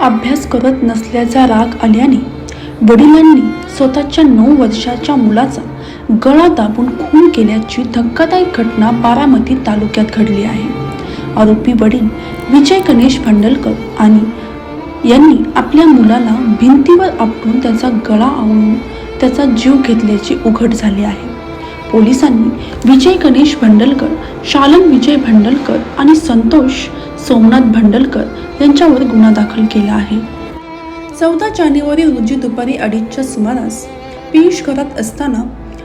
अभ्यास करत नसल्याचा राग आल्याने वडिलांनी स्वतःच्या 9 वर्षाच्या मुलाचा गळा दाबून खून केल्याची धक्कादायक घटना बारामती तालुक्यात घडली आहे. आरोपी वडील विजय गणेश भांडलकर यांनी आपल्या मुलाला भिंतीवर आपटून त्याचा गळा आवळून त्याचा जीव घेतल्याचे उघड झाले आहे. पोलिसांनी विजय गणेश भांडलकर, शालन विजय भांडलकर आणि संतोष सोमनाथ भांडलकर यांच्यावर गुन्हा दाखल केला आहे. 14 जानेवारी रोजी दुपारी 2:30च्या सुमारास पियुष घरात असताना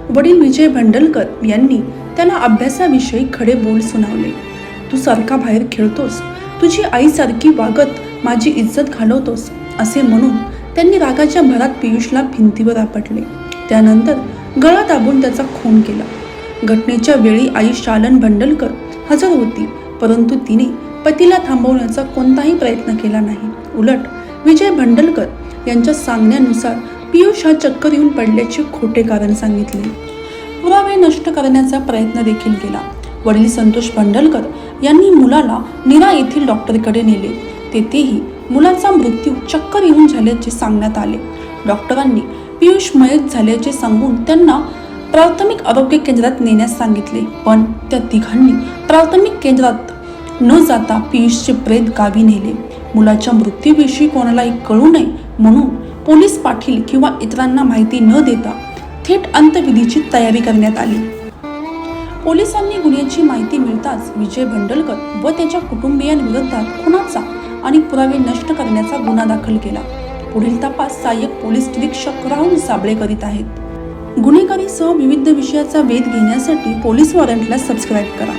वडील विजय भांडलकर यांनी त्याला अभ्यासाविषयी खडे बोल सुनावले. तू सारखा बाहेर खेळतोस, तुझी आईसारखी वागत माझी इज्जत घालवतोस असे म्हणून त्यांनी रागाच्या भरात पियुषला भिंतीवर आपटले. त्यानंतर गळा दाबून त्याचा खून केला. घटनेच्या वेळी आई शालन भांडलकर हजर होती, परंतु तिने पतीला थांबवण्याचा कोणताही प्रयत्न केला नाही. उलट विजय भांडलकर यांच्या सांगण्यानुसार पियुष हा चक्कर येऊन पडल्याचे खोटे कारण सांगितले. पुरावे नष्ट करण्याचा प्रयत्न देखील केला. वडील संतोष भांडलकर यांनी मुलाला नीरा येथील डॉक्टरकडे नेले. तेथेही मुलाचा मृत्यू चक्कर येऊन झाल्याचे सांगण्यात आले. डॉक्टरांनी पियुष मयत झाल्याचे सांगून त्यांना प्राथमिक आरोग्य केंद्रात नेण्यास सांगितले, पण त्या तिघांनी प्राथमिक केंद्रात न जाता पियुषचे प्रेत गावी नेले. मुलाच्या मृत्यूविषयी कोणालाही कळू नये म्हणून पोलीस पाटील किंवा इतरांना माहिती न देता थेट अंत्यविधीची तयारी करण्यात आली. पोलिसांनी गुन्ह्याची माहिती मिळताच विजय भांडलकर व त्याच्या कुटुंबियांविरोधात खुनाचा आणि पुरावे नष्ट करण्याचा गुन्हा दाखल केला. पुढील तपास सहाय्यक पोलीस निरीक्षक राहुल साबळे करीत आहेत. गुन्हेगारीसह विविध विषयाचा वेध घेण्यासाठी पोलीस वॉरंटला सबस्क्राईब करा.